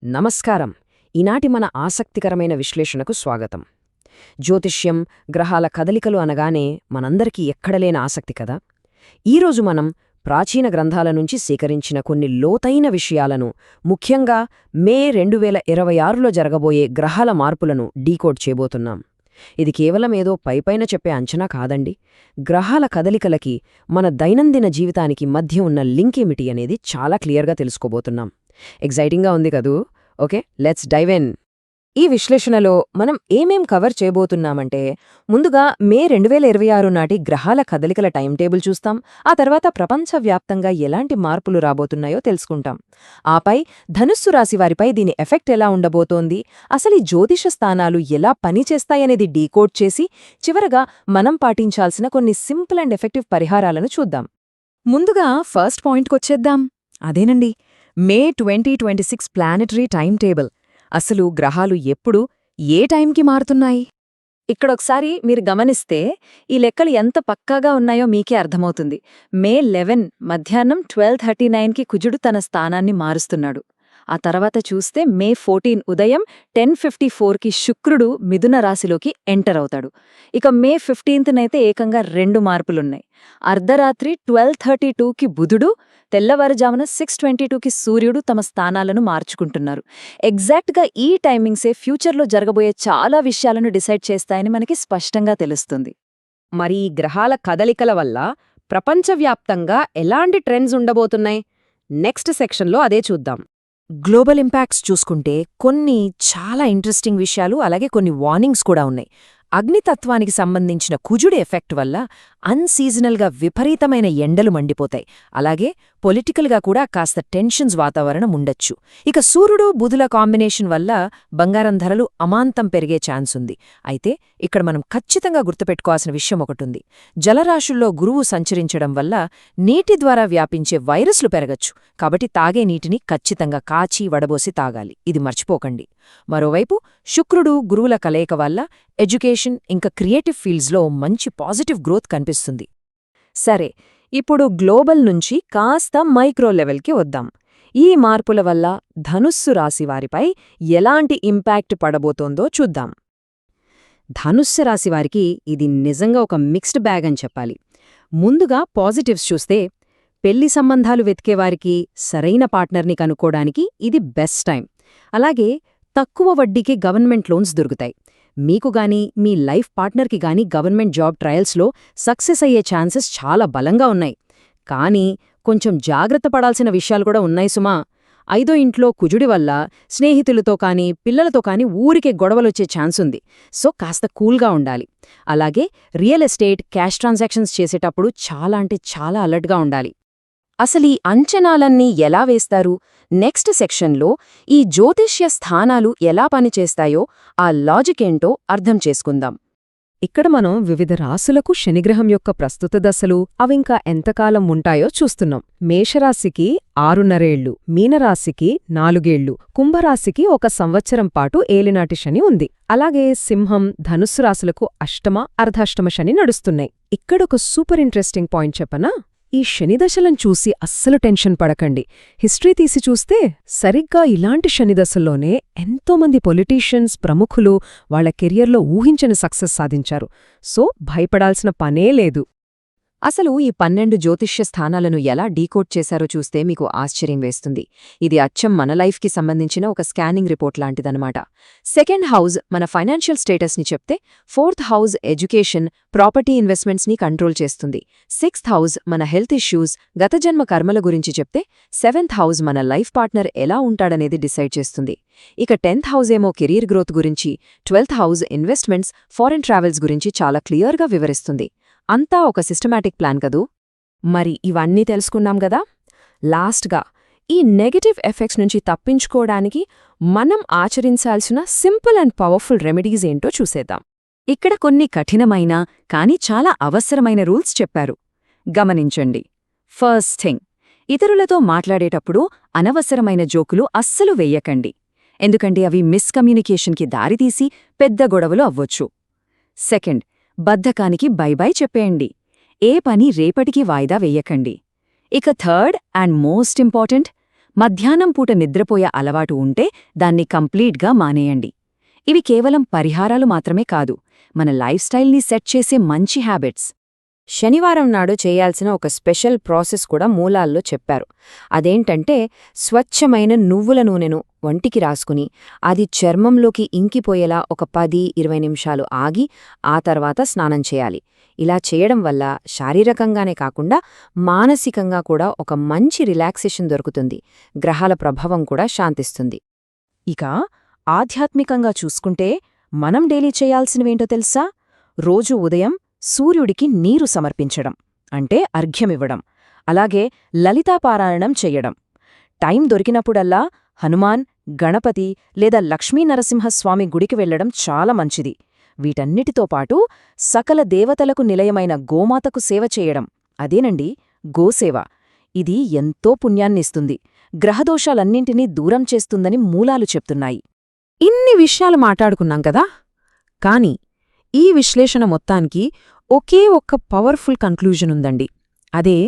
నమస్కారం. ఈనాటి మన ఆసక్తికరమైన విశ్లేషణకు స్వాగతం. జ్యోతిష్యం, గ్రహాల కదలికలు అనగానే మనందరికీ ఎక్కడలేని ఆసక్తి కదా. ఈరోజు మనం ప్రాచీన గ్రంథాల నుంచి సేకరించిన కొన్ని లోతైన విషయాలను, ముఖ్యంగా మే 2026లో జరగబోయే గ్రహాల మార్పులను డీకోడ్ చేయబోతున్నాం. ఇది కేవలం ఏదో పైపైన చెప్పే అంచనా కాదండి. గ్రహాల కదలికలకి, మన దైనందిన జీవితానికి మధ్య ఉన్న లింక్ ఏమిటి అనేది చాలా క్లియర్గా తెలుసుకోబోతున్నాం. ఎగ్జైటింగ్గా ఉంది కదూ. Okay, let's dive in. ఈ విశ్లేషణలో మనం ఏమేం కవర్ చేయబోతున్నామంటే, ముందుగా మే 2026 నాటి గ్రహాల కదలికల టైం టేబుల్ చూస్తాం. ఆ తర్వాత ప్రపంచవ్యాప్తంగా ఎలాంటి మార్పులు రాబోతున్నాయో తెలుసుకుంటాం. ఆపై ధనుస్సు రాశివారిపై దీని ఎఫెక్ట్ ఎలా ఉండబోతోంది, అసలు ఈ జ్యోతిష స్థానాలు ఎలా పనిచేస్తాయనేది డీకోడ్ చేసి, చివరగా మనం పాటించాల్సిన కొన్ని సింపుల్ అండ్ ఎఫెక్టివ్ పరిహారాలను చూద్దాం. ముందుగా ఫస్ట్ పాయింట్కొచ్చేద్దాం. అదేనండి, మే 2026 ప్లానెటరీ టైం టేబుల్. అసలు గ్రహాలు ఎప్పుడు, ఏ టైంకి మారుతున్నాయి? ఇక్కడొకసారి మీరు గమనిస్తే ఈ లెక్కలు ఎంత పక్కాగా ఉన్నాయో మీకే అర్థమవుతుంది. మే 11 మధ్యాహ్నం 12:39కి కుజుడు తన స్థానాన్ని మారుస్తున్నాడు. ఆ తర్వాత చూస్తే మే 14 ఉదయం 10:54కి శుక్రుడు మిథున రాశిలోకి ఎంటర్ అవుతాడు. ఇక మే 15నైతే ఏకంగా 2 మార్పులున్నాయి. అర్ధరాత్రి 12:32కి బుధుడు, తెల్లవారుజామున 6:22కి సూర్యుడు తమ స్థానాలను మార్చుకుంటున్నారు. ఎగ్జాక్ట్గా ఈ టైమింగ్సే ఫ్యూచర్లో జరగబోయే చాలా విషయాలను డిసైడ్ చేస్తాయని మనకి స్పష్టంగా తెలుస్తుంది. మరి ఈ గ్రహాల కదలికల వల్ల ప్రపంచవ్యాప్తంగా ఎలాంటి ట్రెండ్స్ ఉండబోతున్నాయి? నెక్స్ట్ సెక్షన్లో అదే చూద్దాం. గ్లోబల్ ఇంపాక్ట్స్ చూసుకుంటే కొన్ని చాలా ఇంట్రెస్టింగ్ విషయాలు, అలాగే కొన్ని వార్నింగ్స్ కూడా ఉన్నాయి. అగ్నితత్వానికి సంబంధించిన కుజుడి ఎఫెక్ట్ వల్ల అన్సీజనల్గా విపరీతమైన ఎండలు మండిపోతాయి. అలాగే పొలిటికల్గా కూడా కాస్త టెన్షన్స్ వాతావరణం ఉండొచ్చు. ఇక సూర్యుడు బుధుల కాంబినేషన్ వల్ల బంగారం ధరలు అమాంతం పెరిగే ఛాన్స్ ఉంది. అయితే ఇక్కడ మనం ఖచ్చితంగా గుర్తుపెట్టుకోవాల్సిన విషయం ఒకటుంది. జలరాశుల్లో గురువు సంచరించడం వల్ల నీటి ద్వారా వ్యాపించే వైరస్లు పెరగచ్చు. కాబట్టి తాగే నీటిని ఖచ్చితంగా కాచి వడబోసి తాగాలి. ఇది మర్చిపోకండి. మరోవైపు శుక్రుడు గురువుల కలయిక వల్ల ఎడ్యుకేషన్ ఇంకా క్రియేటివ్ ఫీల్డ్స్లో మంచి పాజిటివ్ గ్రోత్ కనిపిస్తుంది. సరే, ఇప్పుడు గ్లోబల్ నుంచి కాస్త మైక్రో లెవెల్కి వద్దాం. ఈ మార్పుల వల్ల ధనుస్సు రాశివారిపై ఎలాంటి ఇంపాక్ట్ పడబోతోందో చూద్దాం. ధనుస్సు రాశివారికి ఇది నిజంగా ఒక మిక్స్డ్ బ్యాగ్ అని చెప్పాలి. ముందుగా పాజిటివ్స్ చూస్తే, పెళ్లి సంబంధాలు వెతికేవారికి సరైన పార్ట్నర్ని కనుక్కోడానికి ఇది బెస్ట్ టైం. అలాగే తక్కువ వడ్డీకి గవర్నమెంట్ లోన్స్ దొరుకుతాయి. మీకు గానీ మీ లైఫ్ పార్ట్నర్కి గానీ గవర్నమెంట్ జాబ్ ట్రయల్స్లో సక్సెస్ అయ్యే ఛాన్సెస్ చాలా బలంగా ఉన్నాయి. కానీ కొంచెం జాగ్రత్త పడాల్సిన విషయాలు కూడా ఉన్నాయి సుమా. 5వ ఇంట్లో కుజుడి వల్ల స్నేహితులతో కానీ పిల్లలతో కానీ ఊరికే గొడవలొచ్చే ఛాన్స్ ఉంది. సో కాస్త కూల్గా ఉండాలి. అలాగే రియల్ ఎస్టేట్, క్యాష్ ట్రాన్సాక్షన్స్ చేసేటప్పుడు చాలా అలర్ట్గా ఉండాలి. అసలీ అంచనాలన్నీ ఎలా వేస్తారు? నెక్స్ట్ సెక్షన్లో ఈ జ్యోతిష్య స్థానాలు ఎలా పనిచేస్తాయో, ఆ లాజిక్ ఏంటో అర్థం చేసుకుందాం. ఇక్కడ మనం వివిధ రాశులకు శనిగ్రహం యొక్క ప్రస్తుత దశలు, అవింకా ఎంతకాలం ఉంటాయో చూస్తున్నాం. మేషరాశికి 6.5 ఏళ్లు, మీనరాశికి 4 ఏళ్లు, కుంభరాశికి 1 సంవత్సరం పాటు ఏలినాటి శని ఉంది. అలాగే సింహం, ధనుస్సు రాశులకు అష్టమ, అర్ధాష్టమ శని నడుస్తున్నాయి. ఇక్కడొక సూపర్ ఇంట్రెస్టింగ్ పాయింట్ చెప్పనా? ఈ శనిదశలను చూసి అస్సలు టెన్షన్ పడకండి. హిస్టరీ తీసి చూస్తే సరిగ్గా ఇలాంటి శనిదశల్లోనే ఎంతోమంది పొలిటీషియన్స్, ప్రముఖులు వాళ్ల కెరియర్లో ఊహించని సక్సెస్ సాధించారు. సో భయపడాల్సిన పనే లేదు. అసలు ఈ 12 జ్యోతిష్య స్థానాలను ఎలా డీకోడ్ చేశారో చూస్తే మీకు ఆశ్చర్యం వేస్తుంది. ఇది అచ్చం మన లైఫ్కి సంబంధించిన ఒక స్కానింగ్ రిపోర్ట్ లాంటిదనమాట. 2nd హౌస్ మన ఫైనాన్షియల్ స్టేటస్ని చెప్తే, 4th హౌస్ ఎడ్యుకేషన్, ప్రాపర్టీ ఇన్వెస్ట్మెంట్స్ని కంట్రోల్ చేస్తుంది. 6th హౌస్ మన హెల్త్ ఇష్యూస్, గత జన్మ కర్మల గురించి చెప్తే, 7th హౌస్ మన లైఫ్ పార్ట్నర్ ఎలా ఉంటాడనేది డిసైడ్ చేస్తుంది. ఇక 10th హౌస్ ఏమో కెరీర్ గ్రోత్ గురించి, 12th house investments, foreign travels గురించి చాలా క్లియర్గా వివరిస్తుంది. అంతా ఒక సిస్టమాటిక్ ప్లాన్ కదూ. మరి ఇవన్నీ తెలుసుకున్నాం గదా. లాస్ట్గా ఈ నెగటివ్ ఎఫెక్ట్స్ నుంచి తప్పించుకోవడానికి మనం ఆచరించాల్సిన సింపుల్ అండ్ పవర్ఫుల్ రెమెడీస్ ఏంటో చూసేద్దాం. ఇక్కడ కొన్ని కఠినమైన కానీ చాలా అవసరమైన రూల్స్ చెప్పారు. గమనించండి. ఫస్ట్ థింగ్, ఇతరులతో మాట్లాడేటప్పుడు అనవసరమైన జోకులు అస్సలు వెయ్యకండి. ఎందుకంటే అవి మిస్కమ్యూనికేషన్కి దారితీసి పెద్ద గొడవలు అవ్వొచ్చు. సెకండ్, బద్ధకానికి బైబై చెప్పేయండి. ఏ పని రేపటికి వాయిదా వెయ్యకండి. ఇక థర్డ్ అండ్ మోస్ట్ ఇంపార్టెంట్, మధ్యాహ్నం పూట నిద్రపోయే అలవాటు ఉంటే దాన్ని కంప్లీట్గా మానేయండి. ఇవి కేవలం పరిహారాలు మాత్రమే కాదు, మన లైఫ్ స్టైల్ని సెట్ చేసే మంచి హ్యాబిట్స్. శనివారం నాడు చేయాల్సిన ఒక స్పెషల్ ప్రాసెస్ కూడా మూలాల్లో చెప్పారు. అదేంటంటే స్వచ్ఛమైన నువ్వుల నూనెను వంటికి రాసుకుని అది చర్మంలోకి ఇంకిపోయేలా ఒక 10-20 నిమిషాలు ఆగి ఆ తర్వాత స్నానం చేయాలి. ఇలా చేయడం వల్ల శారీరకంగానే కాకుండా మానసికంగా కూడా ఒక మంచి రిలాక్సేషన్ దొరుకుతుంది. గ్రహాల ప్రభావం కూడా శాంతిస్తుంది. ఇక ఆధ్యాత్మికంగా చూసుకుంటే మనం డైలీ చేయాల్సినవేంటో తెలుసా? రోజూ ఉదయం సూర్యుడికి నీరు సమర్పించడం, అంటే అర్ఘ్యమివ్వడం, అలాగే లలితాపారాయణం చెయ్యడం. టైం దొరికినప్పుడల్లా హనుమాన్, గణపతి లేదా లక్ష్మీనరసింహస్వామి గుడికి వెళ్లడం చాలా మంచిది. వీటన్నిటితో పాటు సకల దేవతలకు నిలయమైన గోమాతకు సేవ చేయడం, అదేనండి గోసేవ. ఇది ఎంతో పుణ్యాన్నిస్తుంది, గ్రహదోషాలన్నింటినీ దూరం చేస్తుందని మూలాలు చెప్తున్నాయి. ఇన్ని విషయాలు మాట్లాడుకున్నాం కదా, కాని ఈ విశ్లేషణ మొత్తానికి ఒకే ఒక్క పవర్ఫుల్ కన్క్లూజన్ ఉందండి. అదే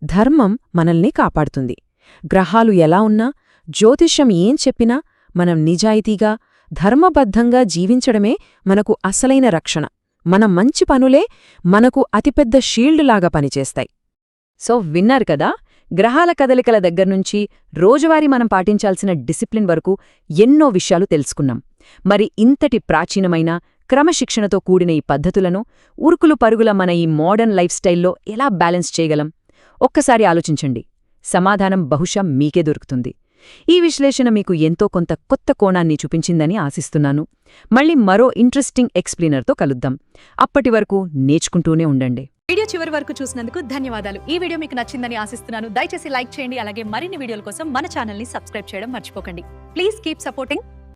ధర్మం మనల్ని కాపాడుతుంది. గ్రహాలు ఎలా ఉన్నా, జ్యోతిష్యం ఏం చెప్పినా మనం నిజాయితీగా, ధర్మబద్ధంగా జీవించడమే మనకు అసలైన రక్షణ. మన మంచి పనులే మనకు అతిపెద్ద షీల్డ్లాగా పనిచేస్తాయి. సో విన్నారు కదా, గ్రహాల కదలికల దగ్గర్నుంచి రోజువారీ మనం పాటించాల్సిన డిసిప్లిన్ వరకు ఎన్నో విషయాలు తెలుసుకున్నాం. మరి ఇంతటి ప్రాచీనమైన క్రమశిక్షణతో కూడిన ఈ పద్ధతులను ఉరుకులు పరుగుల మన ఈ మోడర్న్ లైఫ్ స్టైల్లో ఎలా బ్యాలెన్స్ చేయగలం? ఒక్కసారి ఆలోచించండి. సమాధానం బహుశా మీకే దొరుకుతుంది. ఈ విశ్లేషణ మీకు ఎంతో కొంత కొత్త కోణాన్ని చూపించిందని ఆశిస్తున్నాను. మళ్ళీ మరో ఇంట్రెస్టింగ్ ఎక్స్ప్లెయినర్తో కలుద్దాం. అప్పటి వరకు నేర్చుకుంటూనే ఉండండి. వీడియో చివరి వరకు చూసినందుకు ధన్యవాదాలు. ఈ వీడియో మీకు నచ్చిందని ఆశిస్తున్నాను. దయచేసి లైక్ చేయండి. అలాగే మరిన్ని వీడియోల కోసం మన ఛానల్ని సబ్స్క్రైబ్ చేయడం మర్చిపోకండి. Please keep supporting